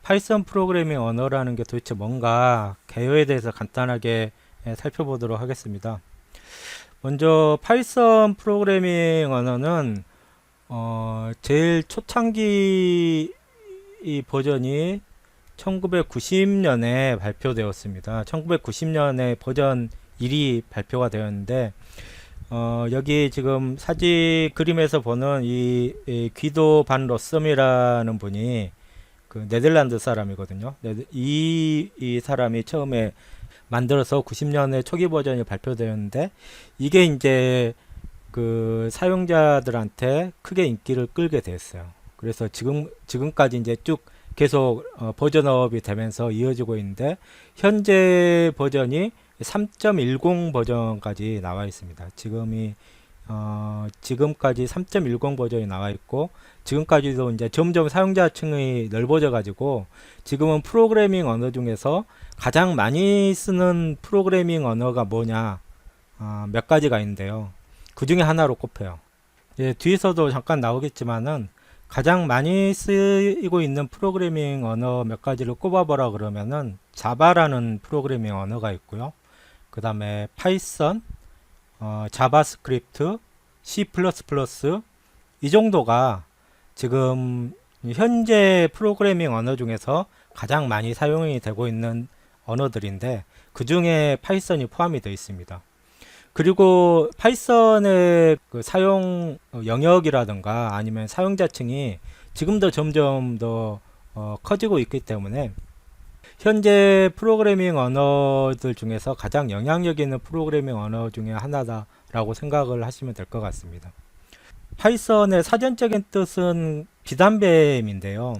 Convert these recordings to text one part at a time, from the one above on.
파이썬 프로그래밍 언어라는 게 도대체 뭔가 개요에 대해서 간단하게 살펴보도록 하겠습니다. 먼저 파이썬 프로그래밍 언어는 제일 초창기 이 버전이 1990년에 발표되었습니다. 1990년에 버전 1이 발표가 되었는데 여기 지금 사진 그림에서 보는 이 귀도 반 로썸이라는 분이 그 네덜란드 사람이거든요. 이 사람이 처음에 만들어서 90년에 초기 버전이 발표되었는데 이게 이제 그 사용자들한테 크게 인기를 끌게 됐어요. 그래서 지금까지 이제 쭉 계속 버전업이 되면서 이어지고 있는데 현재 버전이 3.10 버전까지 나와 있습니다. 지금까지 3.10 버전이 나와 있고 지금까지도 이제 점점 사용자층이 넓어져 가지고 지금은 프로그래밍 언어 중에서 가장 많이 쓰는 프로그래밍 언어가 뭐냐 몇 가지가 있는데요. 그 중에 하나로 꼽혀요. 뒤에서도 잠깐 나오겠지만은 가장 많이 쓰이고 있는 프로그래밍 언어 몇 가지를 꼽아보라 그러면은 자바라는 프로그래밍 언어가 있고요. 그 다음에 파이썬, 자바스크립트, C++ 이 정도가 지금 현재 프로그래밍 언어 중에서 가장 많이 사용이 되고 있는 언어들인데 그 중에 파이썬이 포함이 되어 있습니다. 그리고 파이썬의 그 사용 영역이라든가 아니면 사용자층이 지금도 점점 더 커지고 있기 때문에 현재 프로그래밍 언어들 중에서 가장 영향력 있는 프로그래밍 언어 중에 하나다라고 생각을 하시면 될 것 같습니다. 파이썬의 사전적인 뜻은 비단뱀인데요.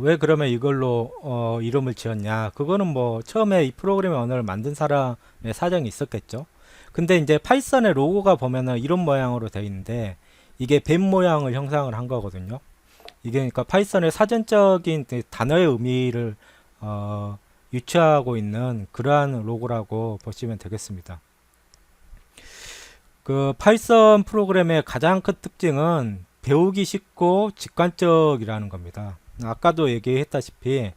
왜 그러면 이걸로 이름을 지었냐? 그거는 뭐 처음에 이 프로그래밍 언어를 만든 사람의 사정이 있었겠죠. 근데 이제 파이썬의 로고가 보면은 이런 모양으로 되어 있는데 이게 뱀 모양을 형상을 한 거거든요. 이게 그러니까 파이썬의 사전적인 단어의 의미를 유추하고 있는 그러한 로고라고 보시면 되겠습니다. 그 파이썬 프로그램의 가장 큰 특징은 배우기 쉽고 직관적이라는 겁니다. 아까도 얘기했다시피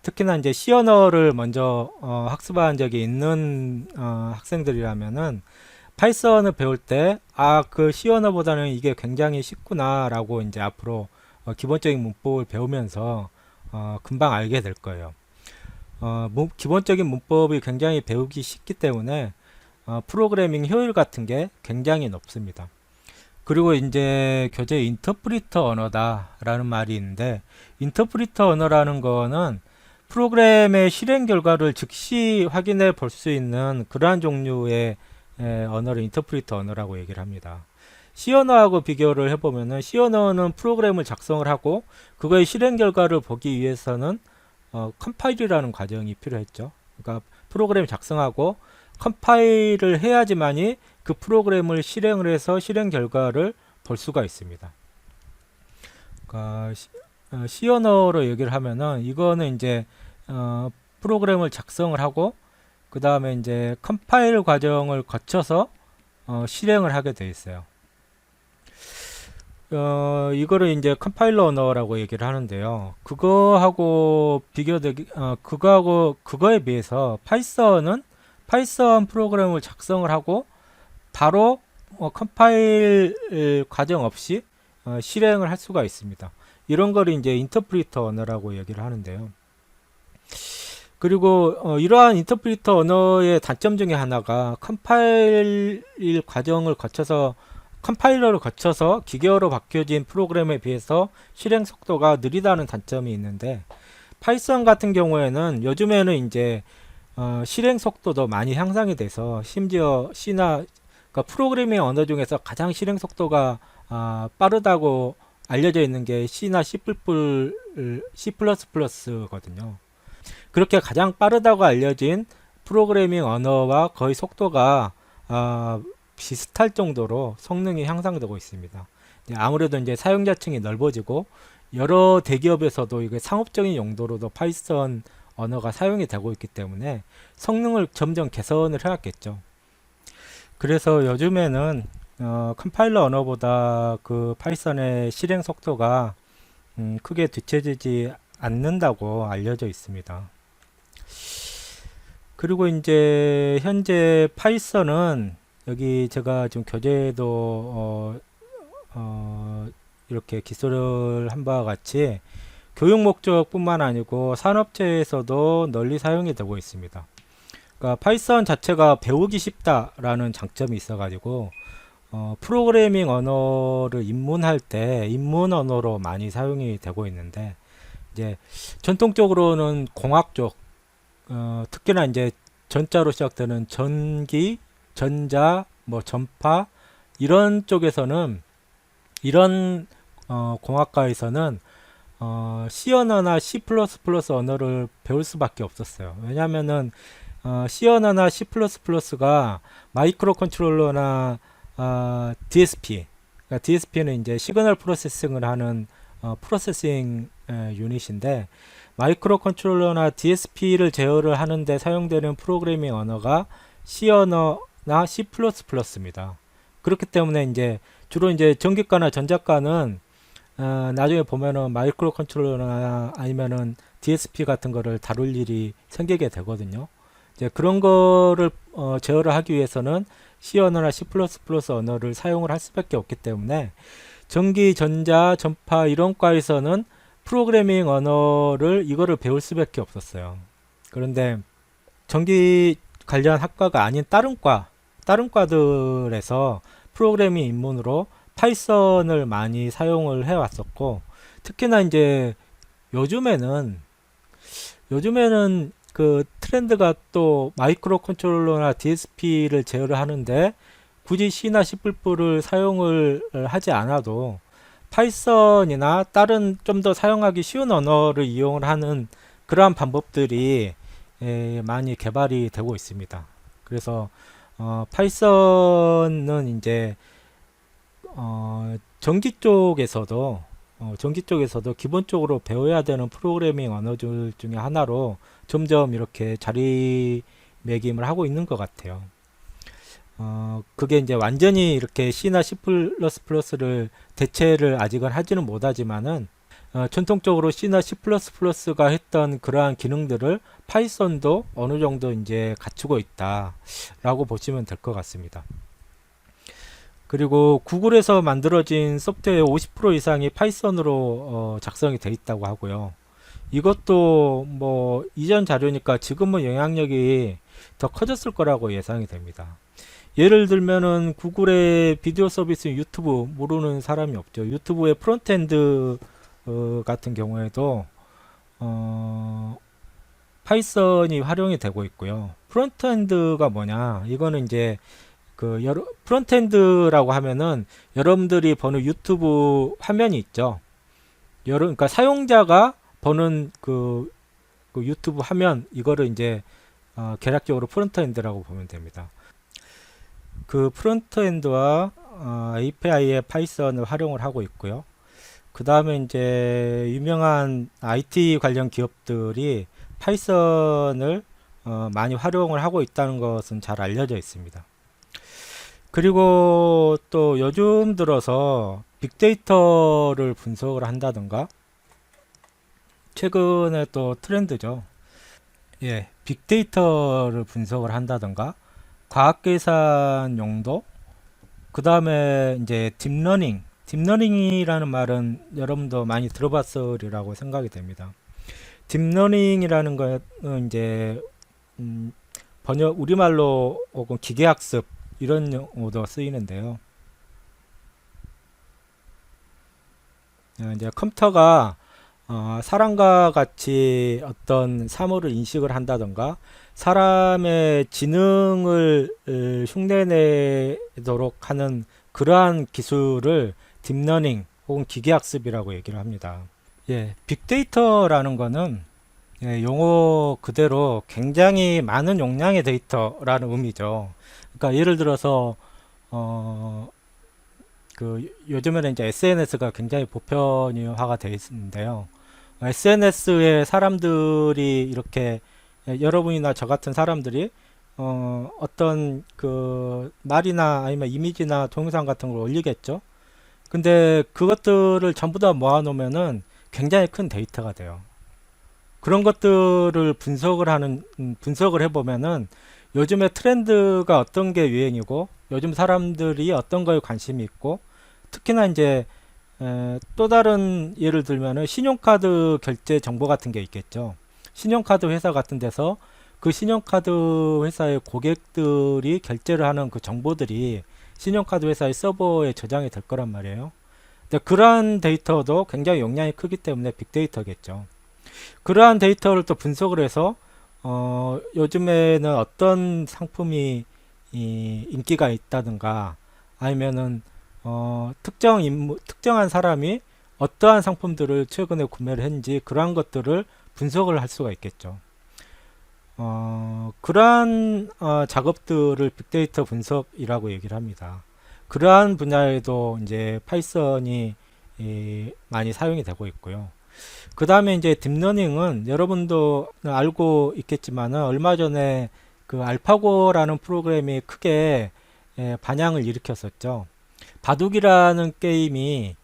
특히나 이제 C 언어를 먼저 학습한 적이 있는 학생들이라면은 파이썬을 배울 때 그 C 언어보다는 이게 굉장히 쉽구나라고 이제 앞으로 기본적인 문법을 배우면서 금방 알게 될 거예요. 기본적인 문법이 굉장히 배우기 쉽기 때문에 프로그래밍 효율 같은 게 굉장히 높습니다. 그리고 이제 교재 인터프리터 언어다라는 말이 있는데 인터프리터 언어라는 거는 프로그램의 실행 결과를 즉시 확인해 볼 수 있는 그러한 종류의 언어를 인터프리터 언어라고 얘기를 합니다. C 언어하고 비교를 해보면은 C 언어는 프로그램을 작성을 하고 그거의 실행 결과를 보기 위해서는 컴파일이라는 과정이 필요했죠. 그러니까 프로그램 작성하고 컴파일을 해야지만이 그 프로그램을 실행을 해서 실행 결과를 볼 수가 있습니다. 그러니까 C 언어로 얘기를 하면은 이거는 이제 프로그램을 작성을 하고 그 다음에 이제 컴파일 과정을 거쳐서 실행을 하게 돼 있어요. 이거를 이제 컴파일러 언어라고 얘기를 하는데요. 그거에 비해서 파이썬은 파이썬 프로그램을 작성을 하고 바로 컴파일 과정 없이 실행을 할 수가 있습니다. 이런 걸 이제 인터프리터 언어라고 얘기를 하는데요. 그리고 이러한 인터프리터 언어의 단점 중에 하나가 컴파일 과정을 거쳐서 컴파일러를 거쳐서 기계어로 바뀌어진 프로그램에 비해서 실행 속도가 느리다는 단점이 있는데 파이썬 같은 경우에는 요즘에는 이제 실행 속도도 많이 향상이 돼서 심지어 C나 그러니까 프로그래밍 언어 중에서 가장 실행 속도가 빠르다고 알려져 있는 게 C나 C++거든요. 그렇게 가장 빠르다고 알려진 프로그래밍 언어와 거의 속도가 비슷할 정도로 성능이 향상되고 있습니다. 아무래도 이제 사용자층이 넓어지고 여러 대기업에서도 이게 상업적인 용도로도 파이썬 언어가 사용이 되고 있기 때문에 성능을 점점 개선을 해왔겠죠. 그래서 요즘에는 컴파일러 언어보다 그 파이썬의 실행 속도가 크게 뒤처지지 않는다고 알려져 있습니다. 그리고 이제 현재 파이썬은 여기 제가 지금 교재에도 이렇게 기술을 한 바와 같이 교육 목적뿐만 아니고 산업체에서도 널리 사용이 되고 있습니다. 그러니까 파이썬 자체가 배우기 쉽다라는 장점이 있어가지고 프로그래밍 언어를 입문할 때 입문 언어로 많이 사용이 되고 있는데, 이제 전통적으로는 공학 쪽, 특히나 이제 전자로 시작되는 전기, 전자, 뭐 전파 이런 쪽에서는, 이런 공학과에서는 C 언어나 C++ 언어를 배울 수밖에 없었어요. 왜냐하면은 C 언어나 C++가 마이크로 컨트롤러나 DSP, 그러니까 DSP는 이제 시그널 프로세싱을 하는 프로세싱 유닛인데, 마이크로 컨트롤러나 DSP를 제어를 하는데 사용되는 프로그래밍 언어가 C 언어나 C++입니다. 그렇기 때문에 이제 주로 이제 전기과나 전자과는 나중에 보면은 마이크로 컨트롤러나 아니면은 DSP 같은 거를 다룰 일이 생기게 되거든요. 이제 그런 거를 제어를 하기 위해서는 C 언어나 C++ 언어를 사용을 할 수밖에 없기 때문에 전기, 전자, 전파 이런 과에서는 프로그래밍 언어를 이거를 배울 수밖에 없었어요. 그런데 전기 관련 학과가 아닌 다른 과들에서 프로그래밍 입문으로 파이썬을 많이 사용을 해 왔었고, 특히나 이제 요즘에는 그 트렌드가 또 마이크로 컨트롤러나 DSP를 제어를 하는데 굳이 C나 C++를 사용을 하지 않아도 파이썬이나 다른 좀 더 사용하기 쉬운 언어를 이용을 하는 그러한 방법들이 많이 개발이 되고 있습니다. 그래서 파이썬은 이제 전기 쪽에서도 기본적으로 배워야 되는 프로그래밍 언어들 중에 하나로 점점 이렇게 자리매김을 하고 있는 것 같아요. 그게 이제 완전히 이렇게 C나 C++를 대체를 아직은 하지는 못하지만은 전통적으로 C나 C++가 했던 그러한 기능들을 파이썬도 어느 정도 이제 갖추고 있다라고 보시면 될 것 같습니다. 그리고 구글에서 만들어진 소프트웨어 50% 이상이 파이썬으로 작성이 되어 있다고 하고요. 이것도 뭐 이전 자료니까 지금은 영향력이 더 커졌을 거라고 예상이 됩니다. 예를 들면은 구글의 비디오 서비스 유튜브 모르는 사람이 없죠. 유튜브의 프론트엔드 같은 경우에도 파이썬이 활용이 되고 있고요. 프론트엔드가 뭐냐? 이거는 이제 그 프론트엔드라고 하면은 여러분들이 보는 유튜브 화면이 있죠. 그러니까 사용자가 보는 그 유튜브 화면, 이거를 이제 개략적으로 프론트엔드라고 보면 됩니다. 그 프론트엔드와 API의 파이썬을 활용을 하고 있고요. 그 다음에 이제 유명한 IT 관련 기업들이 파이썬을 많이 활용을 하고 있다는 것은 잘 알려져 있습니다. 그리고 또 요즘 들어서 빅데이터를 분석을 한다던가, 최근에 또 트렌드죠. 예, 빅데이터를 분석을 한다던가, 과학계산 용도, 그 다음에 이제 딥러닝이라는 말은 여러분도 많이 들어봤으리라고 생각이 됩니다. 딥러닝이라는 거는 이제 번역 우리말로 혹은 기계학습 이런 용어도 쓰이는데요. 이제 컴퓨터가 사람과 같이 어떤 사물을 인식을 한다던가 사람의 지능을 흉내내도록 하는 그러한 기술을 딥러닝 혹은 기계학습이라고 얘기를 합니다. 예, 빅데이터라는 거는 용어 그대로 굉장히 많은 용량의 데이터라는 의미죠. 그러니까 예를 들어서 그 요즘에는 이제 SNS가 굉장히 보편화가 되어 있는데요. SNS에 사람들이 이렇게 여러분이나 저 같은 사람들이 어떤 그 말이나 아니면 이미지나 동영상 같은 걸 올리겠죠. 근데 그것들을 전부 다 모아 놓으면은 굉장히 큰 데이터가 돼요. 그런 것들을 분석을 해보면은 요즘에 트렌드가 어떤 게 유행이고 요즘 사람들이 어떤 거에 관심이 있고 특히나 이제 또 다른 예를 들면은 신용카드 결제 정보 같은 게 있겠죠. 신용카드 회사 같은 데서 그 신용카드 회사의 고객들이 결제를 하는 그 정보들이 신용카드 회사의 서버에 저장이 될 거란 말이에요. 근데 그러한 데이터도 굉장히 용량이 크기 때문에 빅데이터겠죠. 그러한 데이터를 또 분석을 해서 요즘에는 어떤 상품이 인기가 있다든가 아니면은 특정한 사람이 어떠한 상품들을 최근에 구매를 했는지 그러한 것들을 분석을 할 수가 있겠죠. 그러한 작업들을 빅데이터 분석이라고 얘기를 합니다. 그러한 분야에도 이제 파이썬이 많이 사용이 되고 있고요. 그 다음에 이제 딥러닝은 여러분도 알고 있겠지만은 얼마 전에 그 알파고라는 프로그램이 크게 반향을 일으켰었죠. 바둑이라는 게임이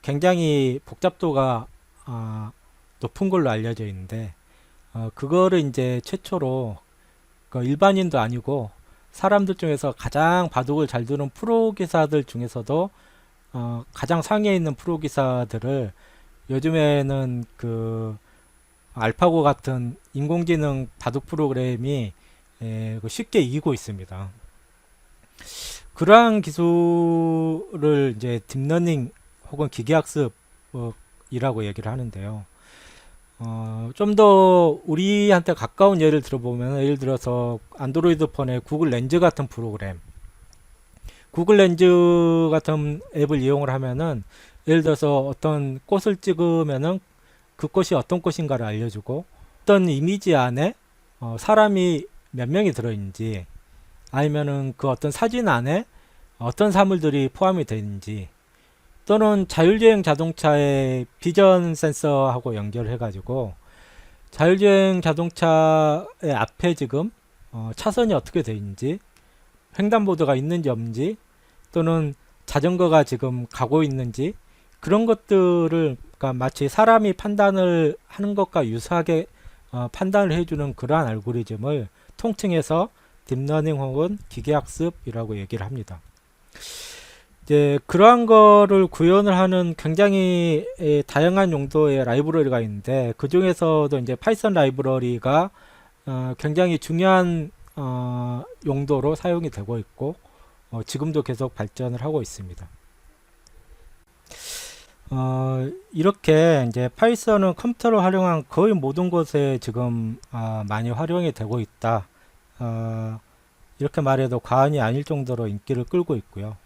굉장히 복잡도가 높은 걸로 알려져 있는데 그거를 이제 최초로 그 일반인도 아니고 사람들 중에서 가장 바둑을 잘 두는 프로 기사들 중에서도 가장 상위에 있는 프로 기사들을 요즘에는 그 알파고 같은 인공지능 바둑 프로그램이 쉽게 이기고 있습니다. 그러한 기술을 이제 딥러닝 혹은 기계학습이라고 얘기를 하는데요. 좀 더 우리한테 가까운 예를 들어보면 예를 들어서 안드로이드 폰의 구글 렌즈 같은 프로그램 구글 렌즈 같은 앱을 이용을 하면은 예를 들어서 어떤 꽃을 찍으면은 그 꽃이 어떤 꽃인가를 알려주고 어떤 이미지 안에 사람이 몇 명이 들어있는지 아니면은 그 어떤 사진 안에 어떤 사물들이 포함이 되어 있는지 또는 자율주행 자동차의 비전 센서하고 연결해 가지고 자율주행 자동차의 앞에 지금 차선이 어떻게 되어 있는지 횡단보도가 있는지 없는지 또는 자전거가 지금 가고 있는지 그런 것들을 그러니까 마치 사람이 판단을 하는 것과 유사하게 판단을 해주는 그러한 알고리즘을 통칭해서 딥러닝 혹은 기계학습이라고 얘기를 합니다. 이제 그러한 거를 구현을 하는 굉장히 다양한 용도의 라이브러리가 있는데 그 중에서도 이제 파이썬 라이브러리가 굉장히 중요한 용도로 사용이 되고 있고 지금도 계속 발전을 하고 있습니다. 이렇게 이제 파이썬은 컴퓨터를 활용한 거의 모든 곳에 지금 많이 활용이 되고 있다. 이렇게 말해도 과언이 아닐 정도로 인기를 끌고 있고요.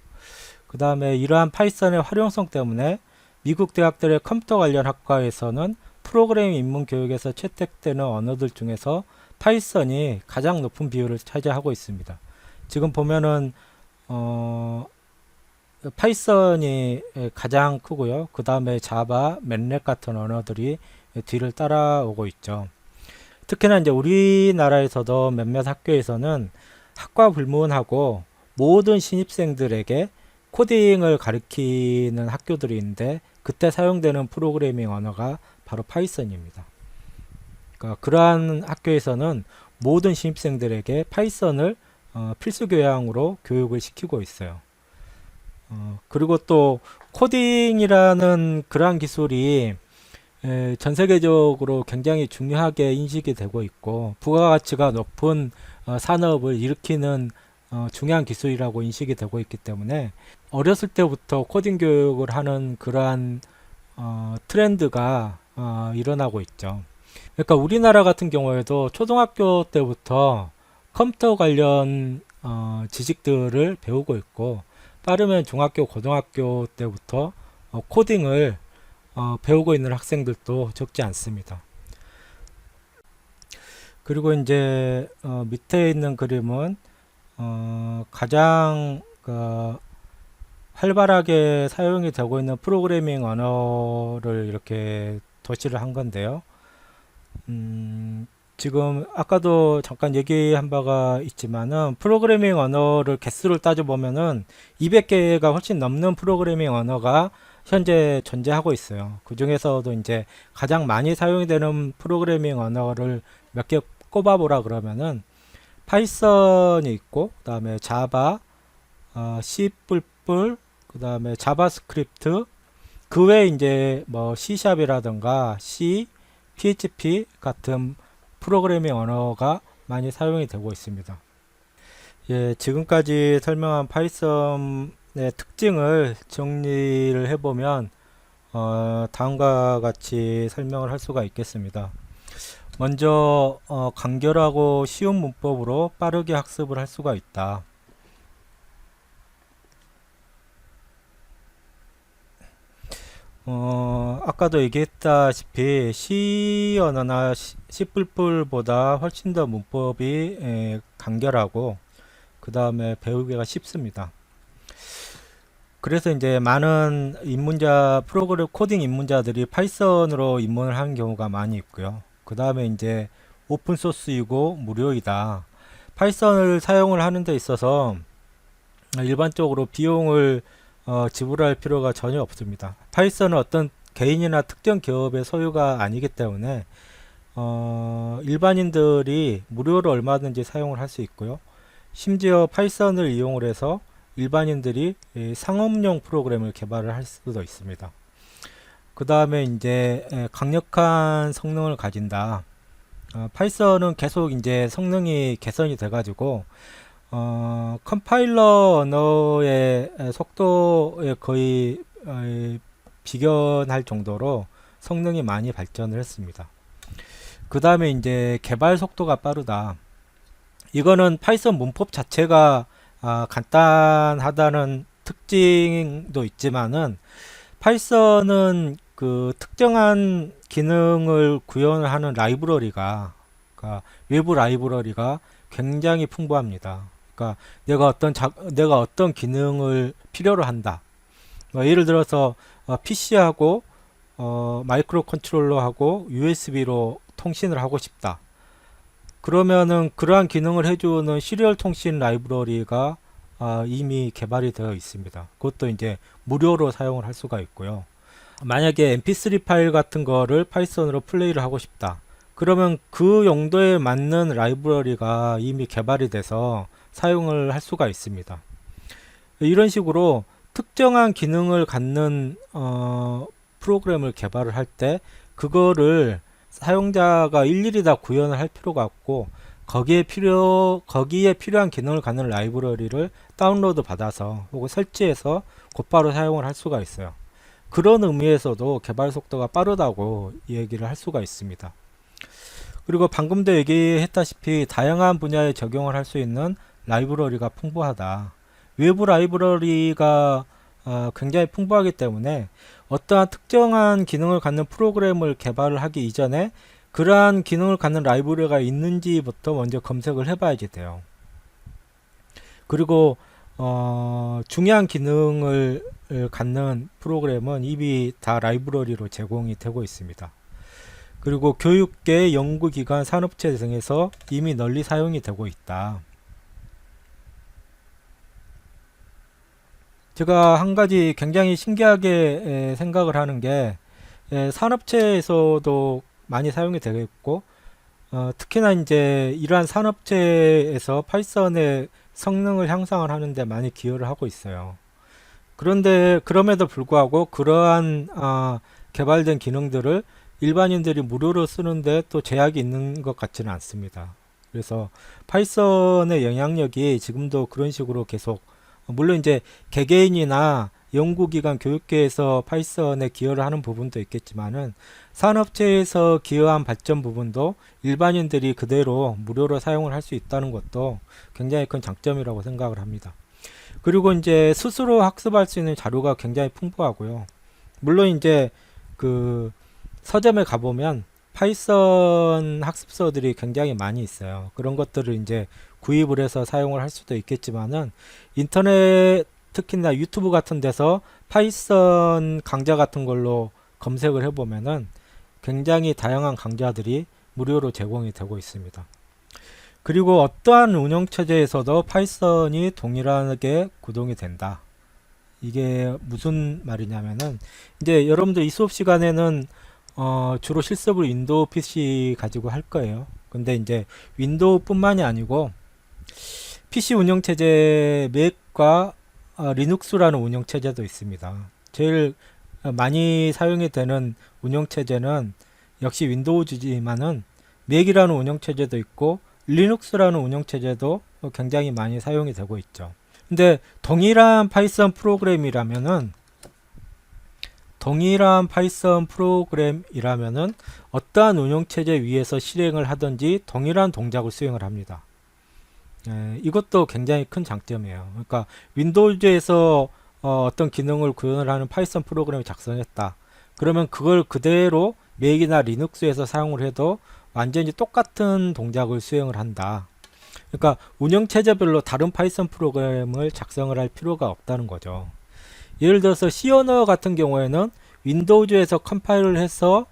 그 다음에 이러한 파이썬의 활용성 때문에 미국 대학들의 컴퓨터 관련 학과에서는 프로그래밍 입문 교육에서 채택되는 언어들 중에서 파이썬이 가장 높은 비율을 차지하고 있습니다. 지금 보면은 파이썬이 가장 크고요. 그 다음에 자바, 맨랩 같은 언어들이 뒤를 따라오고 있죠. 특히나 이제 우리나라에서도 몇몇 학교에서는 학과 불문하고 모든 신입생들에게 코딩을 가르치는 학교들이 있는데 그때 사용되는 프로그래밍 언어가 바로 파이썬입니다. 그러니까 그러한 학교에서는 모든 신입생들에게 파이썬을 필수 교양으로 교육을 시키고 있어요. 그리고 또 코딩이라는 그러한 기술이 전 세계적으로 굉장히 중요하게 인식이 되고 있고 부가가치가 높은 산업을 일으키는 중요한 기술이라고 인식이 되고 있기 때문에 어렸을 때부터 코딩 교육을 하는 그러한 트렌드가 일어나고 있죠. 그러니까 우리나라 같은 경우에도 초등학교 때부터 컴퓨터 관련 지식들을 배우고 있고 빠르면 중학교, 고등학교 때부터 코딩을 배우고 있는 학생들도 적지 않습니다. 그리고 이제 밑에 있는 그림은 가장 활발하게 사용이 되고 있는 프로그래밍 언어를 이렇게 도시를 한 건데요. 지금 아까도 잠깐 얘기한 바가 있지만은 프로그래밍 언어를 개수를 따져보면은 200개가 훨씬 넘는 프로그래밍 언어가 현재 존재하고 있어요. 그 중에서도 이제 가장 많이 사용이 되는 프로그래밍 언어를 몇 개 꼽아보라 그러면은 파이썬이 있고, 그 다음에 자바, C++, 그 다음에 자바스크립트, 그 외에 이제 뭐 C샵이라든가 C, PHP 같은 프로그래밍 언어가 많이 사용이 되고 있습니다. 예, 지금까지 설명한 파이썬의 특징을 정리를 해보면 다음과 같이 설명을 할 수가 있겠습니다. 먼저 간결하고 쉬운 문법으로 빠르게 학습을 할 수가 있다. 아까도 얘기했다시피 C 언어나 C++보다 훨씬 더 문법이 간결하고 그 다음에 배우기가 쉽습니다. 그래서 이제 많은 입문자 프로그램 코딩 입문자들이 파이썬으로 입문을 하는 경우가 많이 있고요. 그 다음에 이제 오픈 소스이고 무료이다. 파이썬을 사용을 하는 데 있어서 일반적으로 비용을 지불할 필요가 전혀 없습니다. 파이썬은 어떤 개인이나 특정 기업의 소유가 아니기 때문에 일반인들이 무료로 얼마든지 사용을 할 수 있고요. 심지어 파이썬을 이용을 해서 일반인들이 상업용 프로그램을 개발을 할 수도 있습니다. 그 다음에 이제 강력한 성능을 가진다. 파이썬은 계속 이제 성능이 개선이 돼가지고 컴파일러 언어의 속도에 거의 비견할 정도로 성능이 많이 발전을 했습니다. 그 다음에 이제 개발 속도가 빠르다. 이거는 파이썬 문법 자체가 간단하다는 특징도 있지만은 파이썬은 그 특정한 기능을 구현을 하는 라이브러리가 그러니까 외부 라이브러리가 굉장히 풍부합니다. 그러니까 내가 어떤 기능을 필요로 한다. 예를 들어서 PC하고 마이크로 컨트롤러하고 USB로 통신을 하고 싶다. 그러면은 그러한 기능을 해주는 시리얼 통신 라이브러리가 이미 개발이 되어 있습니다. 그것도 이제 무료로 사용을 할 수가 있고요. 만약에 mp3 파일 같은 거를 파이썬으로 플레이를 하고 싶다. 그러면 그 용도에 맞는 라이브러리가 이미 개발이 돼서 사용을 할 수가 있습니다. 이런 식으로 특정한 기능을 갖는 프로그램을 개발을 할 때 그거를 사용자가 일일이 다 구현을 할 필요가 없고 거기에 필요한 기능을 갖는 라이브러리를 다운로드 받아서 혹은 설치해서 곧바로 사용을 할 수가 있어요. 그런 의미에서도 개발 속도가 빠르다고 얘기를 할 수가 있습니다. 그리고 방금도 얘기했다시피 다양한 분야에 적용을 할 수 있는 라이브러리가 풍부하다. 외부 라이브러리가 굉장히 풍부하기 때문에 어떠한 특정한 기능을 갖는 프로그램을 개발을 하기 이전에 그러한 기능을 갖는 라이브러리가 있는지부터 먼저 검색을 해봐야지 돼요. 그리고 중요한 기능을 갖는 프로그램은 이미 다 라이브러리로 제공이 되고 있습니다. 그리고 교육계, 연구기관, 산업체 등에서 이미 널리 사용이 되고 있다. 제가 한 가지 굉장히 신기하게 생각을 하는 게 산업체에서도 많이 사용이 되겠고 특히나 이제 이러한 산업체에서 파이썬의 성능을 향상을 하는데 많이 기여를 하고 있어요. 그런데 그럼에도 불구하고 그러한 개발된 기능들을 일반인들이 무료로 쓰는데 또 제약이 있는 것 같지는 않습니다. 그래서 파이썬의 영향력이 지금도 그런 식으로 계속 물론 이제 개개인이나 연구기관 교육계에서 파이썬에 기여를 하는 부분도 있겠지만은 산업체에서 기여한 발전 부분도 일반인들이 그대로 무료로 사용을 할 수 있다는 것도 굉장히 큰 장점이라고 생각을 합니다. 그리고 이제 스스로 학습할 수 있는 자료가 굉장히 풍부하고요. 물론 이제 그 서점에 가보면 파이썬 학습서들이 굉장히 많이 있어요. 그런 것들을 이제 구입을 해서 사용을 할 수도 있겠지만은 인터넷 특히나 유튜브 같은 데서 파이썬 강좌 같은 걸로 검색을 해보면은 굉장히 다양한 강좌들이 무료로 제공이 되고 있습니다. 그리고 어떠한 운영체제에서도 파이썬이 동일하게 구동이 된다. 이게 무슨 말이냐면은 이제 여러분들 이 수업 시간에는 주로 실습을 윈도우 PC 가지고 할 거예요. 근데 이제 윈도우뿐만이 아니고 PC 운영체제 맥과 리눅스라는 운영체제도 있습니다. 제일 많이 사용이 되는 운영체제는 역시 윈도우즈지만은 맥이라는 운영체제도 있고 리눅스라는 운영체제도 굉장히 많이 사용이 되고 있죠. 근데 동일한 파이썬 프로그램이라면은 어떠한 운영체제 위에서 실행을 하든지 동일한 동작을 수행을 합니다. 이것도 굉장히 큰 장점이에요. 그러니까 윈도우즈에서 어떤 기능을 구현을 하는 파이썬 프로그램을 작성했다. 그러면 그걸 그대로 맥이나 리눅스에서 사용을 해도 완전히 똑같은 동작을 수행을 한다. 그러니까 운영체제별로 다른 파이썬 프로그램을 작성을 할 필요가 없다는 거죠. 예를 들어서 C 언어 같은 경우에는 윈도우즈에서 컴파일을 해서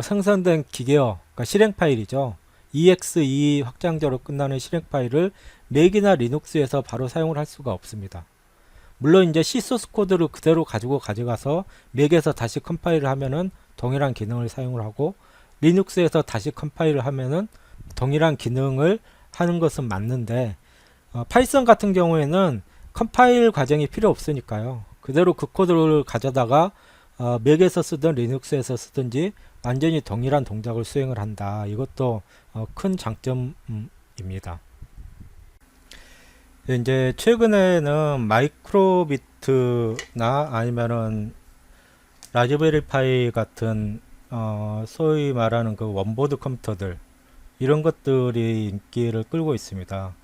생성된 기계어, 그러니까 실행 파일이죠. exe 확장자로 끝나는 실행 파일을 맥이나 리눅스에서 바로 사용을 할 수가 없습니다. 물론 이제 C 소스 코드를 그대로 가져가서 맥에서 다시 컴파일을 하면은 동일한 기능을 사용을 하고 리눅스에서 다시 컴파일을 하면은 동일한 기능을 하는 것은 맞는데 파이썬 같은 경우에는 컴파일 과정이 필요 없으니까요. 그대로 그 코드를 가져다가 맥에서 쓰든 리눅스에서 쓰든지 완전히 동일한 동작을 수행을 한다. 이것도 큰 장점입니다. 이제 최근에는 마이크로비트나 아니면은 라즈베리 파이 같은 소위 말하는 그 원보드 컴퓨터들 이런 것들이 인기를 끌고 있습니다.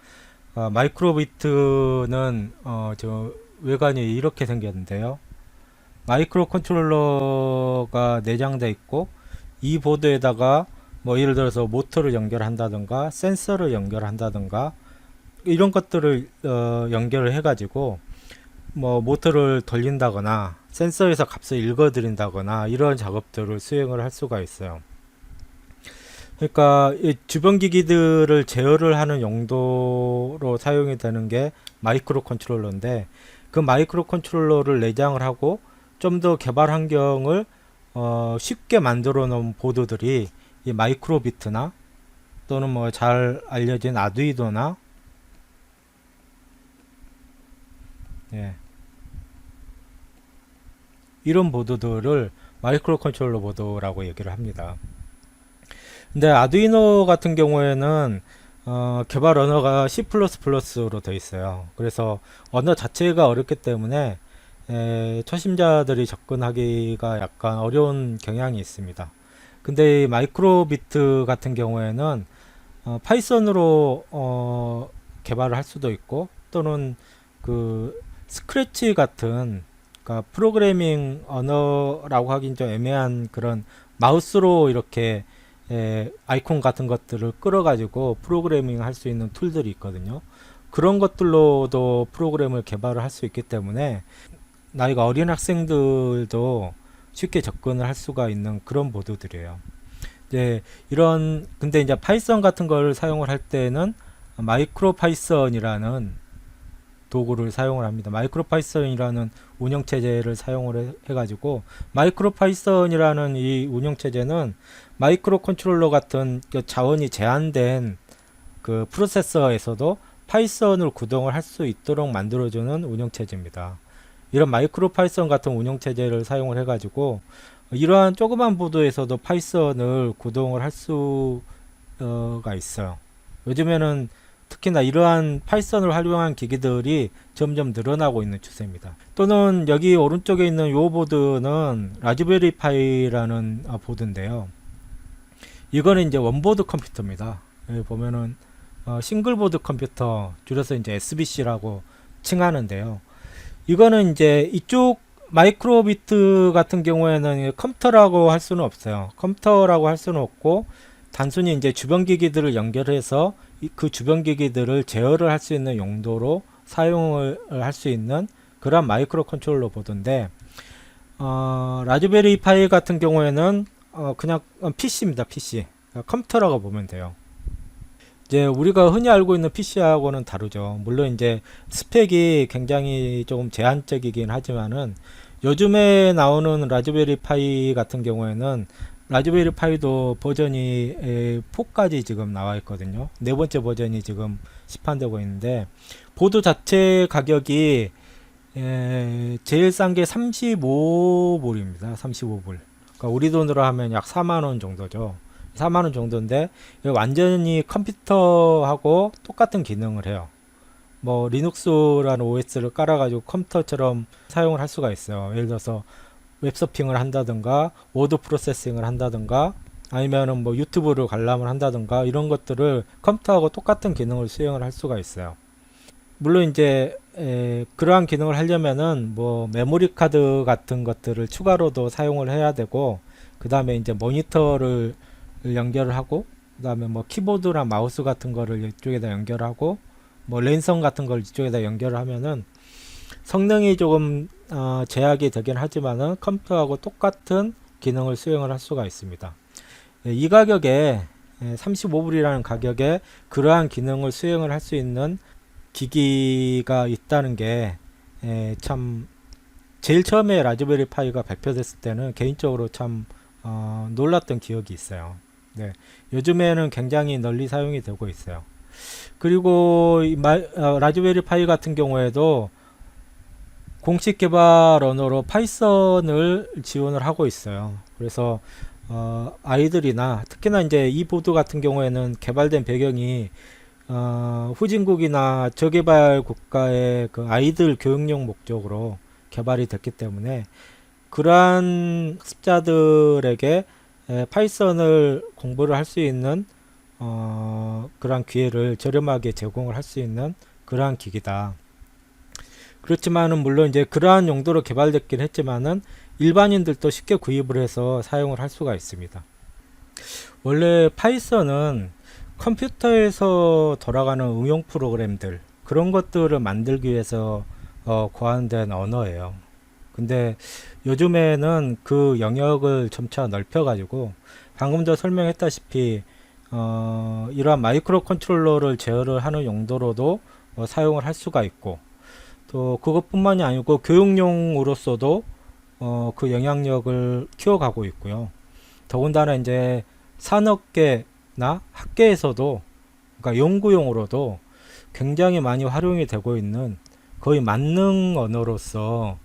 마이크로비트는 저 외관이 이렇게 생겼는데요. 마이크로 컨트롤러가 내장되어 있고 이 보드에다가 뭐 예를 들어서 모터를 연결한다든가 센서를 연결한다든가 이런 것들을 연결을 해가지고 뭐 모터를 돌린다거나 센서에서 값을 읽어드린다거나 이런 작업들을 수행을 할 수가 있어요. 그러니까 이 주변 기기들을 제어를 하는 용도로 사용이 되는 게 마이크로 컨트롤러인데 그 마이크로 컨트롤러를 내장을 하고 좀 더 개발 환경을 쉽게 만들어 놓은 보드들이 이 마이크로비트나 또는 뭐 잘 알려진 아두이노나 이런 보드들을 마이크로 컨트롤러 보드라고 얘기를 합니다. 근데 아두이노 같은 경우에는 개발 언어가 C++로 되어 있어요. 그래서 언어 자체가 어렵기 때문에 초심자들이 접근하기가 약간 어려운 경향이 있습니다. 근데 이 마이크로비트 같은 경우에는 파이썬으로 개발을 할 수도 있고 또는 그 스크래치 같은 그러니까 프로그래밍 언어라고 하긴 좀 애매한 그런 마우스로 이렇게 아이콘 같은 것들을 끌어가지고 프로그래밍 할 수 있는 툴들이 있거든요. 그런 것들로도 프로그램을 개발을 할 수 있기 때문에 나이가 어린 학생들도 쉽게 접근을 할 수가 있는 그런 보드들이에요. 근데 이제 파이썬 같은 걸 사용을 할 때는 마이크로 파이썬이라는 도구를 사용을 합니다. 마이크로 파이썬이라는 운영체제를 사용을 해가지고 마이크로 파이썬이라는 이 운영체제는 마이크로 컨트롤러 같은 자원이 제한된 그 프로세서에서도 파이썬을 구동을 할 수 있도록 만들어주는 운영체제입니다. 이런 마이크로 파이썬 같은 운영체제를 사용을 해가지고 이러한 조그만 보드에서도 파이썬을 구동을 할 수가 있어요. 요즘에는 특히나 이러한 파이썬을 활용한 기기들이 점점 늘어나고 있는 추세입니다. 또는 여기 오른쪽에 있는 이 보드는 라즈베리 파이라는 보드인데요. 이거는 이제 원보드 컴퓨터입니다. 여기 보면은 싱글보드 컴퓨터 줄여서 이제 SBC라고 칭하는데요. 이거는 이제 이쪽 마이크로비트 같은 경우에는 컴퓨터라고 할 수는 없어요. 컴퓨터라고 할 수는 없고 단순히 이제 주변 기기들을 연결해서 그 주변 기기들을 제어를 할 수 있는 용도로 사용을 할 수 있는 그런 마이크로 컨트롤러 보드인데 라즈베리 파이 같은 경우에는 그냥 PC입니다. PC 컴퓨터라고 보면 돼요. 이제 우리가 흔히 알고 있는 PC하고는 다르죠. 물론 이제 스펙이 굉장히 조금 제한적이긴 하지만은 요즘에 나오는 라즈베리 파이 같은 경우에는 라즈베리 파이도 버전이 4까지 지금 나와 있거든요. 네 번째 버전이 지금 시판되고 있는데 보드 자체 가격이 제일 싼 게 35불입니다. 35불. 그러니까 우리 돈으로 하면 약 4만 원 정도죠. 4만 원 정도인데 완전히 컴퓨터하고 똑같은 기능을 해요. 뭐 리눅스라는 OS를 깔아가지고 컴퓨터처럼 사용을 할 수가 있어요. 예를 들어서 웹서핑을 한다든가 워드 프로세싱을 한다든가 아니면은 뭐 유튜브를 관람을 한다든가 이런 것들을 컴퓨터하고 똑같은 기능을 수행을 할 수가 있어요. 물론 이제 그러한 기능을 하려면은 뭐 메모리 카드 같은 것들을 추가로도 사용을 해야 되고 그 다음에 이제 모니터를 연결을 하고 그 다음에 뭐 키보드나 마우스 같은 거를 이쪽에다 연결하고 뭐 랜선 같은 걸 이쪽에다 연결을 하면은 성능이 조금 제약이 되긴 하지만은 컴퓨터하고 똑같은 기능을 수행을 할 수가 있습니다. 이 가격에 35불이라는 가격에 그러한 기능을 수행을 할 수 있는 기기가 있다는 게 참 제일 처음에 라즈베리 파이가 발표됐을 때는 개인적으로 참 놀랐던 기억이 있어요. 네, 요즘에는 굉장히 널리 사용이 되고 있어요. 그리고 라즈베리 파이 같은 경우에도 공식 개발 언어로 파이썬을 지원을 하고 있어요. 그래서 아이들이나 특히나 이제 이 보드 같은 경우에는 개발된 배경이 후진국이나 저개발 국가의 그 아이들 교육용 목적으로 개발이 됐기 때문에 그러한 학습자들에게 파이썬을 공부를 할 수 있는 그러한 기회를 저렴하게 제공을 할 수 있는 그러한 기기다. 그렇지만은 물론 이제 그러한 용도로 개발됐긴 했지만은 일반인들도 쉽게 구입을 해서 사용을 할 수가 있습니다. 원래 파이썬은 컴퓨터에서 돌아가는 응용 프로그램들 그런 것들을 만들기 위해서 고안된 언어예요. 근데 요즘에는 그 영역을 점차 넓혀 가지고 방금도 설명했다시피 이러한 마이크로 컨트롤러를 제어를 하는 용도로도 사용을 할 수가 있고 또 그것뿐만이 아니고 교육용으로서도 그 영향력을 키워가고 있고요. 더군다나 이제 산업계나 학계에서도 그러니까 연구용으로도 굉장히 많이 활용이 되고 있는 거의 만능 언어로서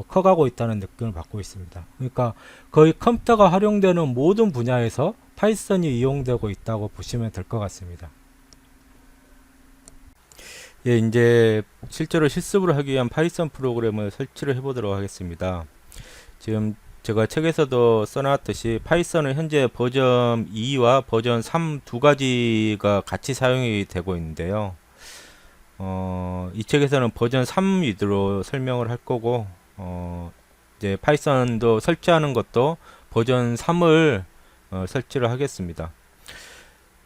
커가고 있다는 느낌을 받고 있습니다. 그러니까 거의 컴퓨터가 활용되는 모든 분야에서 파이썬이 이용되고 있다고 보시면 될 것 같습니다. 예, 이제 실제로 실습을 하기 위한 파이썬 프로그램을 설치를 해보도록 하겠습니다. 지금 제가 책에서도 써놨듯이 파이썬은 현재 버전 2와 버전 3 두 가지가 같이 사용이 되고 있는데요. 이 책에서는 버전 3 위주로 설명을 할 거고 이제 파이썬도 설치하는 것도 버전 3을 설치를 하겠습니다.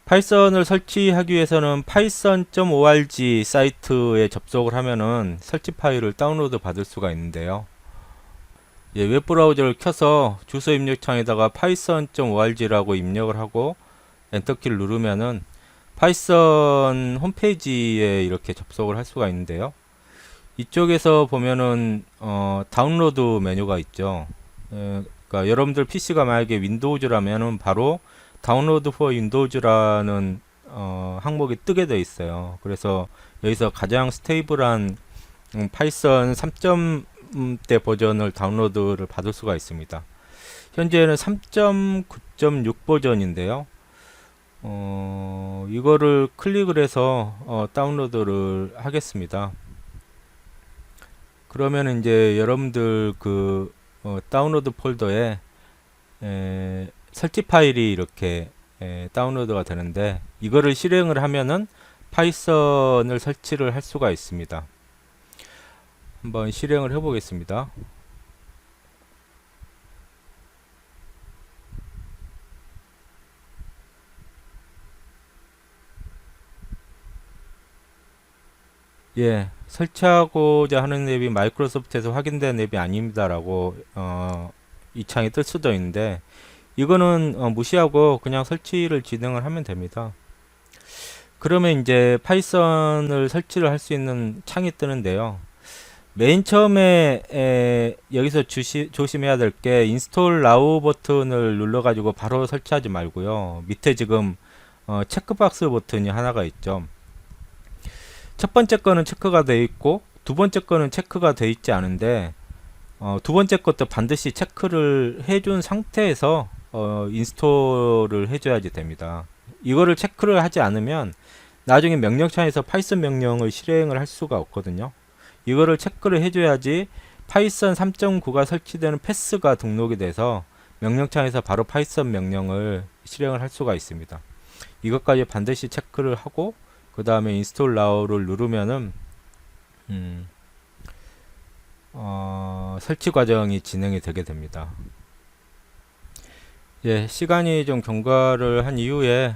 파이썬을 설치하기 위해서는 python.org 사이트에 접속을 하면은 설치 파일을 다운로드 받을 수가 있는데요. 예, 웹브라우저를 켜서 주소 입력창에다가 python.org라고 입력을 하고 엔터키를 누르면은 파이썬 홈페이지에 이렇게 접속을 할 수가 있는데요. 이쪽에서 보면은 다운로드 메뉴가 있죠. 그러니까 여러분들 PC가 만약에 윈도우즈라면은 바로 다운로드 포 윈도우즈라는 항목이 뜨게 되어 있어요. 그래서 여기서 가장 스테이블한 파이썬 3.대 버전을 다운로드를 받을 수가 있습니다. 현재는 3.9.6 버전인데요. 이거를 클릭을 해서 다운로드를 하겠습니다. 그러면 이제 여러분들 그 다운로드 폴더에 설치 파일이 이렇게 다운로드가 되는데 이거를 실행을 하면은 파이썬을 설치를 할 수가 있습니다. 한번 실행을 해 보겠습니다. 예, 설치하고자 하는 앱이 마이크로소프트에서 확인된 앱이 아닙니다라고 이 창이 뜰 수도 있는데 이거는 무시하고 그냥 설치를 진행을 하면 됩니다. 그러면 이제 파이썬을 설치를 할 수 있는 창이 뜨는데요. 맨 처음에 여기서 조심해야 될 게 인스톨 나우 버튼을 눌러 가지고 바로 설치하지 말고요. 밑에 지금 체크박스 버튼이 하나가 있죠. 첫 번째 거는 체크가 되어 있고 두 번째 거는 체크가 되어 있지 않은데 두 번째 것도 반드시 체크를 해준 상태에서 인스톨을 해줘야지 됩니다. 이거를 체크를 하지 않으면 나중에 명령창에서 파이썬 명령을 실행을 할 수가 없거든요. 이거를 체크를 해줘야지 파이썬 3.9가 설치되는 패스가 등록이 돼서 명령창에서 바로 파이썬 명령을 실행을 할 수가 있습니다. 이것까지 반드시 체크를 하고 그 다음에 인스톨 나우를 누르면은 설치 과정이 진행이 되게 됩니다. 예, 시간이 좀 경과를 한 이후에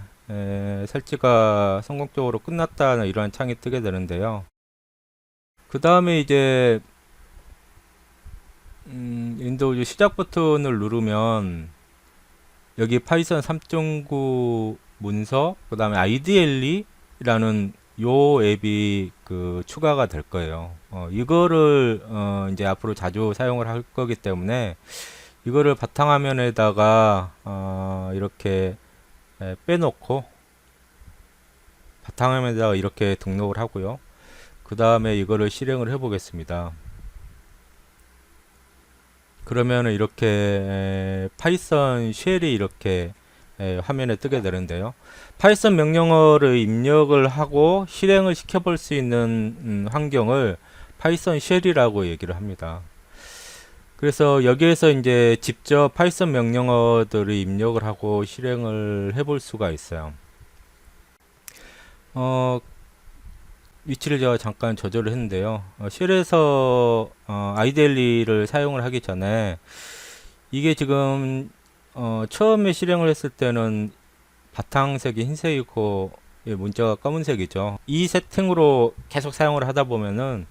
설치가 성공적으로 끝났다는 이러한 창이 뜨게 되는데요. 그 다음에 이제 윈도우즈 시작 버튼을 누르면 여기 파이썬 3.9 문서 그 다음에 IDLE 라는 요 앱이 추가가 될 거예요. 이거를 이제 앞으로 자주 사용을 할 거기 때문에 이거를 바탕화면에다가 이렇게 빼놓고 바탕화면에다가 이렇게 등록을 하고요. 그 다음에 이거를 실행을 해 보겠습니다. 그러면은 이렇게 파이썬 쉘이 이렇게 화면에 뜨게 되는데요. 파이썬 명령어를 입력을 하고 실행을 시켜 볼 수 있는 환경을 파이썬 쉘이라고 얘기를 합니다. 그래서 여기에서 이제 직접 파이썬 명령어들을 입력을 하고 실행을 해볼 수가 있어요. 위치를 제가 잠깐 조절을 했는데요. 쉘에서 IDLE를 사용을 하기 전에 이게 지금 처음에 실행을 했을 때는 바탕색이 흰색이고 문자가 검은색이죠. 이 세팅으로 계속 사용을 하다 보면은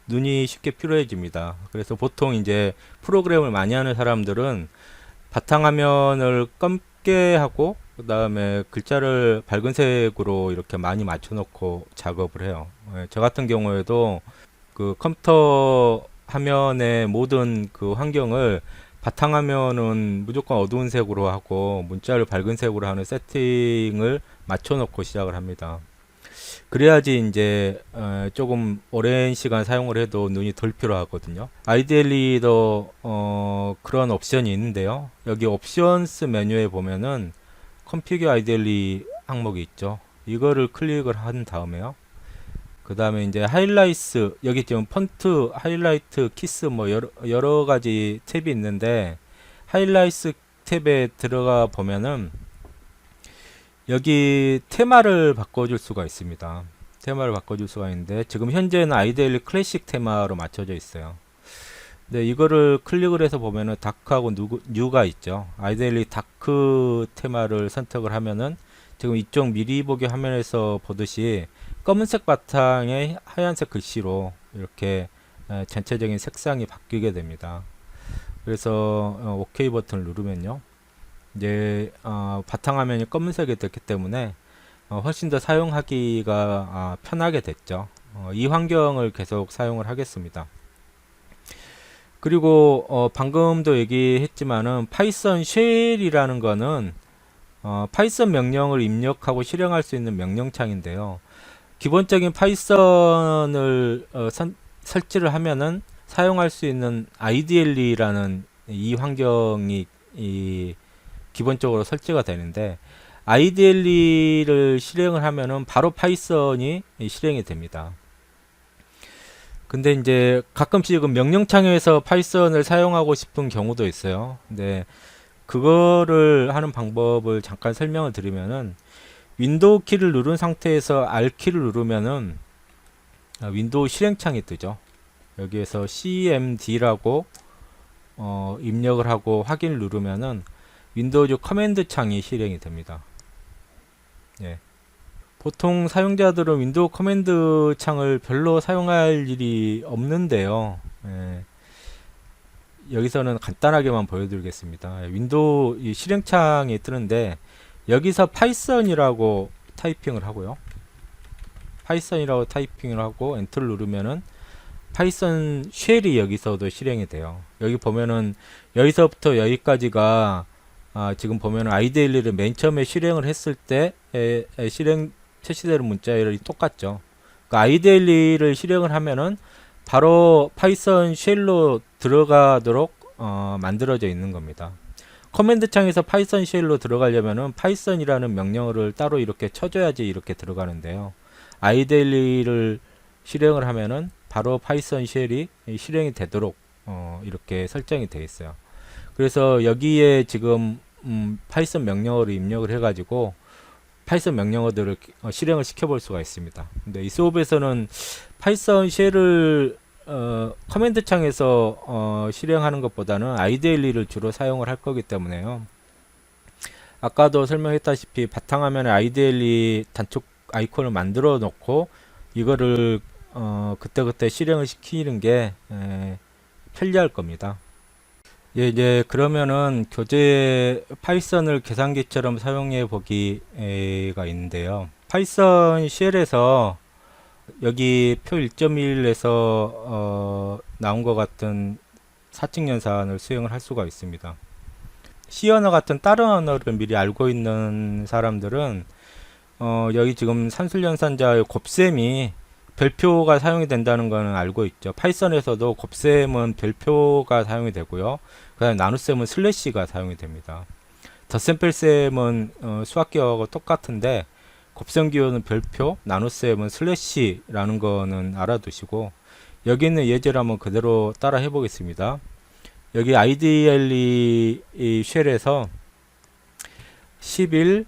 눈이 쉽게 피로해집니다. 그래서 보통 이제 프로그램을 많이 하는 사람들은 바탕화면을 검게 하고 그 다음에 글자를 밝은 색으로 이렇게 많이 맞춰 놓고 작업을 해요. 저 같은 경우에도 그 컴퓨터 화면의 모든 그 환경을 바탕화면은 무조건 어두운 색으로 하고 문자를 밝은 색으로 하는 세팅을 맞춰 놓고 시작을 합니다. 그래야지 이제 조금 오랜 시간 사용을 해도 눈이 덜 피로하거든요. 아이디엘리도 그런 옵션이 있는데요. 여기 옵션스 메뉴에 보면은 컴피규어 아이디엘리 항목이 있죠. 이거를 클릭을 한 다음에요. 그 다음에 이제 하이라이트, 여기 지금 폰트, 하이라이트, 키스 뭐 여러 가지 탭이 있는데 하이라이트 탭에 들어가 보면은 여기 테마를 바꿔줄 수가 있습니다. 테마를 바꿔줄 수가 있는데 지금 현재는 아이디엘리 클래식 테마로 맞춰져 있어요. 근데 이거를 클릭을 해서 보면은 다크하고 뉴가 있죠. 아이디엘리 다크 테마를 선택을 하면은 지금 이쪽 미리 보기 화면에서 보듯이 검은색 바탕에 하얀색 글씨로 이렇게 전체적인 색상이 바뀌게 됩니다. 그래서 OK 버튼을 누르면요. 이제 바탕화면이 검은색이 됐기 때문에 훨씬 더 사용하기가 편하게 됐죠. 이 환경을 계속 사용을 하겠습니다. 그리고 방금도 얘기했지만은 파이썬 쉘이라는 거는 파이썬 명령을 입력하고 실행할 수 있는 명령창인데요. 기본적인 파이썬을 설치를 하면은 사용할 수 있는 IDLE라는 이 환경이 기본적으로 설치가 되는데 IDLE를 실행을 하면은 바로 파이썬이 실행이 됩니다. 근데 이제 가끔씩 명령창에서 파이썬을 사용하고 싶은 경우도 있어요. 근데 그거를 하는 방법을 잠깐 설명을 드리면은 윈도우 키를 누른 상태에서 R 키를 누르면은 윈도우 실행창이 뜨죠. 여기에서 cmd라고 입력을 하고 확인을 누르면은 윈도우즈 커맨드 창이 실행이 됩니다. 예. 보통 사용자들은 윈도우 커맨드 창을 별로 사용할 일이 없는데요. 예. 여기서는 간단하게만 보여드리겠습니다. 윈도우 실행창이 뜨는데 여기서 파이썬이라고 타이핑을 하고요. 파이썬이라고 타이핑을 하고 엔터를 누르면은 파이썬 쉘이 여기서도 실행이 돼요. 여기 보면은 여기서부터 여기까지가 지금 보면은 아이데일리를 맨 처음에 실행을 했을 때 실행 표시되는 문자열이 똑같죠. 그 아이데일리를 실행을 하면은 바로 파이썬 쉘로 들어가도록 만들어져 있는 겁니다. 커맨드 창에서 파이썬 쉘로 들어가려면은 파이썬이라는 명령어를 따로 이렇게 쳐줘야지 이렇게 들어가는데요. 아이데일리를 실행을 하면은 바로 파이썬 쉘이 실행이 되도록 이렇게 설정이 되어 있어요. 그래서 여기에 지금 파이썬 명령어를 입력을 해가지고 파이썬 명령어들을 실행을 시켜볼 수가 있습니다. 근데 이 수업에서는 파이썬 쉘을 커맨드 창에서 실행하는 것보다는 아이데일리를 주로 사용을 할 거기 때문에요. 아까도 설명했다시피 바탕화면에 아이데일리 단축 아이콘을 만들어 놓고 이거를 그때그때 실행을 시키는 게 편리할 겁니다. 예, 이제 그러면은 교재 파이썬을 계산기처럼 사용해 보기가 있는데요. 파이썬 쉘에서 여기 표 1.1에서 나온 것 같은 사칙 연산을 수행을 할 수가 있습니다. C 언어 같은 다른 언어를 미리 알고 있는 사람들은 여기 지금 산술연산자의 곱셈이 별표가 사용이 된다는 것은 알고 있죠. 파이썬에서도 곱셈은 별표가 사용이 되고요. 그 다음에 나눗셈은 슬래시가 사용이 됩니다. 덧셈 뺄셈은 수학기하고 똑같은데 곱셈 기호는 별표, 나눗셈은 슬래시라는 거는 알아두시고 여기 있는 예제를 한번 그대로 따라 해보겠습니다. 여기 아이디얼리 쉘에서 11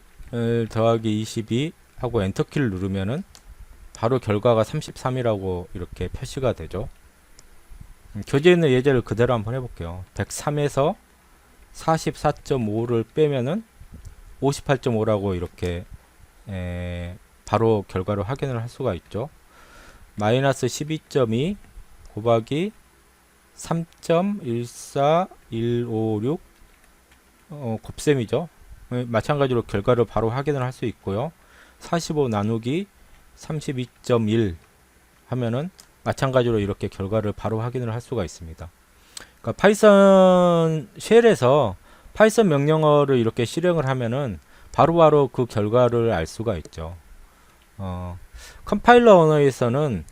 더하기 22 하고 엔터키를 누르면은 바로 결과가 33이라고 이렇게 표시가 되죠. 교재에 있는 예제를 그대로 한번 해볼게요. 103에서 44.5를 빼면은 58.5라고 이렇게 바로 결과를 확인을 할 수가 있죠. 마이너스 12.2 곱하기 3.14156 곱셈이죠. 마찬가지로 결과를 바로 확인을 할 수 있고요. 45 나누기 32.1 하면은 마찬가지로 이렇게 결과를 바로 확인을 할 수가 있습니다. 그러니까 파이썬 쉘에서 파이썬 명령어를 이렇게 실행을 하면은 바로바로 그 결과를 알 수가 있죠. 컴파일러 언어에서는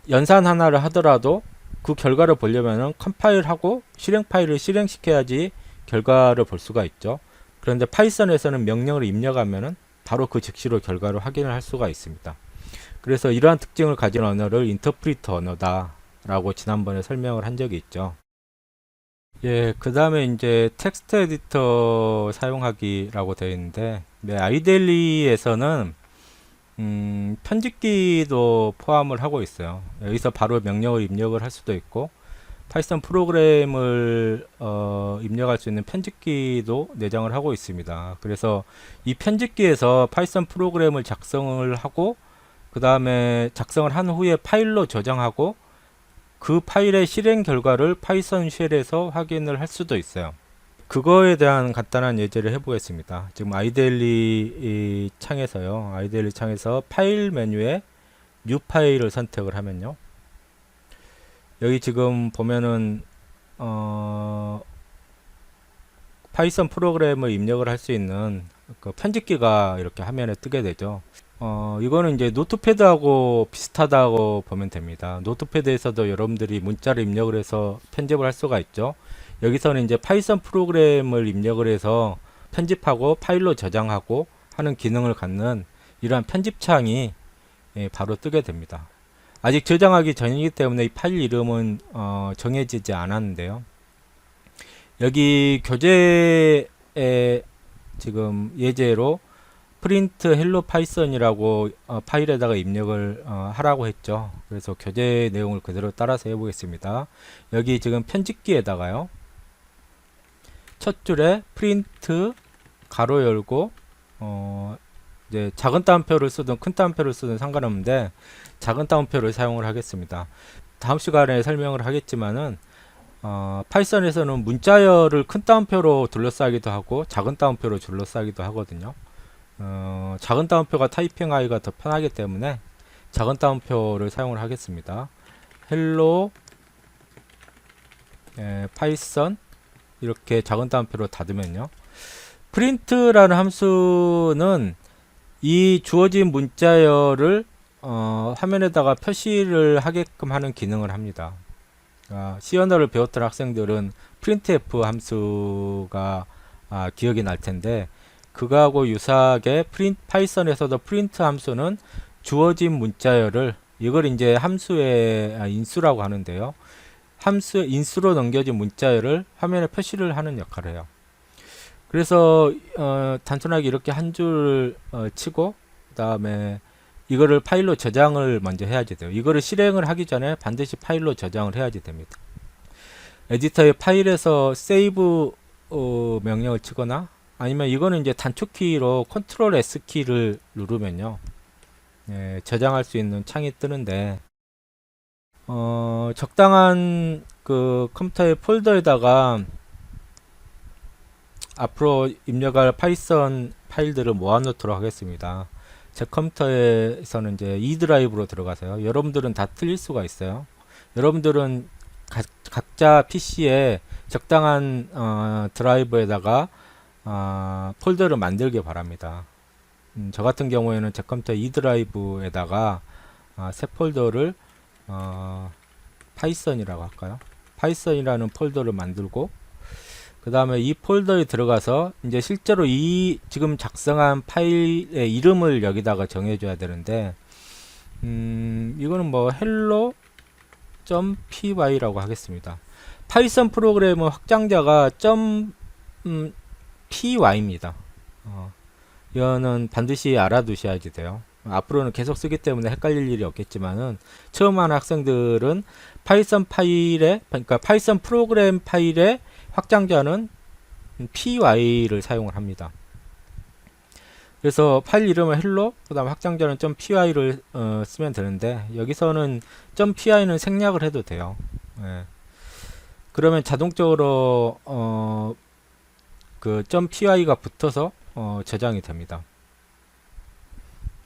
연산 하나를 하더라도 그 결과를 보려면은 컴파일하고 실행 파일을 실행시켜야지 결과를 볼 수가 있죠. 그런데 파이썬에서는 명령을 입력하면은 바로 그 즉시로 결과를 확인을 할 수가 있습니다. 그래서 이러한 특징을 가진 언어를 인터프리터 언어다 라고 지난번에 설명을 한 적이 있죠. 예, 그 다음에 이제 텍스트 에디터 사용하기라고 되어 있는데, 네, 아이데일리에서는 편집기도 포함을 하고 있어요. 여기서 바로 명령을 입력을 할 수도 있고, 파이썬 프로그램을 입력할 수 있는 편집기도 내장을 하고 있습니다. 그래서 이 편집기에서 파이썬 프로그램을 작성을 하고 그 다음에 작성을 한 후에 파일로 저장하고 그 파일의 실행 결과를 파이썬 쉘에서 확인을 할 수도 있어요. 그거에 대한 간단한 예제를 해보겠습니다. 지금 아이데일리 창에서요. 아이데일리 창에서 파일 메뉴에 뉴 파일을 선택을 하면요. 여기 지금 보면은 파이썬 프로그램을 입력을 할 수 있는 그 편집기가 이렇게 화면에 뜨게 되죠. 이거는 이제 노트패드하고 비슷하다고 보면 됩니다. 노트패드에서도 여러분들이 문자를 입력을 해서 편집을 할 수가 있죠. 여기서는 이제 파이썬 프로그램을 입력을 해서 편집하고 파일로 저장하고 하는 기능을 갖는 이러한 편집창이 바로 뜨게 됩니다. 아직 저장하기 전이기 때문에 이 파일 이름은 정해지지 않았는데요. 여기 교재에 지금 예제로 프린트 헬로 파이썬이라고 파일에다가 입력을 하라고 했죠. 그래서 교재 내용을 그대로 따라서 해보겠습니다. 여기 지금 편집기에다가요. 첫 줄에 프린트 가로 열고 이제 작은 따옴표를 쓰든 큰 따옴표를 쓰든 상관없는데 작은 따옴표를 사용을 하겠습니다. 다음 시간에 설명을 하겠지만은 파이썬에서는 문자열을 큰 따옴표로 둘러싸기도 하고 작은 따옴표로 둘러싸기도 하거든요. 작은 따옴표가 타이핑하기가 더 편하기 때문에 작은 따옴표를 사용을 하겠습니다. hello 파이썬 이렇게 작은 따옴표로 닫으면요. 프린트라는 함수는 이 주어진 문자열을 화면에다가 표시를 하게끔 하는 기능을 합니다. C 언어를 배웠던 학생들은 printf 함수가 기억이 날 텐데, 그거하고 유사하게 파이썬에서도 print 함수는 주어진 문자열을, 이걸 이제 함수의 인수라고 하는데요. 함수의 인수로 넘겨진 문자열을 화면에 표시를 하는 역할을 해요. 그래서 단순하게 이렇게 한 줄 치고 그 다음에 이거를 파일로 저장을 먼저 해야지 돼요. 이거를 실행을 하기 전에 반드시 파일로 저장을 해야지 됩니다. 에디터의 파일에서 save 명령을 치거나, 아니면 이거는 이제 단축키로 컨트롤 S키를 누르면요, 저장할 수 있는 창이 뜨는데, 적당한 그 컴퓨터의 폴더에다가 앞으로 입력할 파이썬 파일들을 모아놓도록 하겠습니다. 제 컴퓨터에서는 이제 E 드라이브로 들어가세요. 여러분들은 다 틀릴 수가 있어요. 여러분들은 각자 PC에 적당한 드라이브에다가 폴더를 만들길 바랍니다. 저 같은 경우에는 제 컴퓨터 E 드라이브에다가 새 폴더를 파이썬이라고 할까요? 파이썬이라는 폴더를 만들고, 그 다음에 이 폴더에 들어가서 이제 실제로 이 지금 작성한 파일의 이름을 여기다가 정해줘야 되는데, 이거는 뭐 hello.py라고 하겠습니다. 파이썬 프로그램은 확장자가 .py입니다. 이거는 반드시 알아두셔야지 돼요. 앞으로는 계속 쓰기 때문에 헷갈릴 일이 없겠지만은, 처음 하는 학생들은 파이썬 파일에, 그러니까 파이썬 프로그램 파일의 확장자는 py를 사용을 합니다. 그래서 파일 이름은 hello, 그 다음 확장자는 .py를 쓰면 되는데, 여기서는 .py는 생략을 해도 돼요. 그러면 자동적으로 그 .py가 붙어서 저장이 됩니다.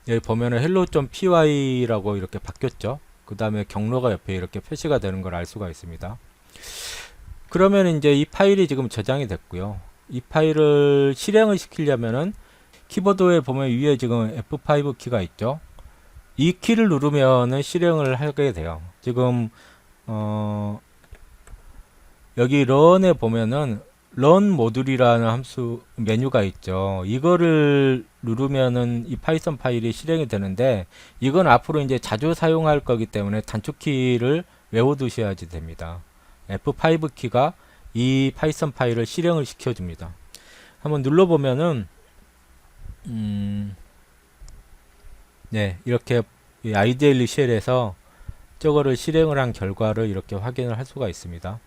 여기 보면은 hello.py라고 이렇게 바뀌었죠. 그 다음에 경로가 옆에 이렇게 표시가 되는 걸 알 수가 있습니다. 그러면 이제 이 파일이 지금 저장이 됐고요. 이 파일을 실행을 시키려면은 키보드에 보면 위에 지금 F5 키가 있죠. 이 키를 누르면은 실행을 하게 돼요. 지금 여기 런에 보면은 런 모듈이라는 함수 메뉴가 있죠. 이거를 누르면은 이 파이썬 파일이 실행이 되는데, 이건 앞으로 이제 자주 사용할 거기 때문에 단축키를 외워두셔야지 됩니다. F5 키가 이 파이썬 파일을 실행을 시켜줍니다. 한번 눌러보면은 이렇게 아이디얼리 쉘에서 저거를 실행을 한 결과를 이렇게 확인을 할 수가 있습니다.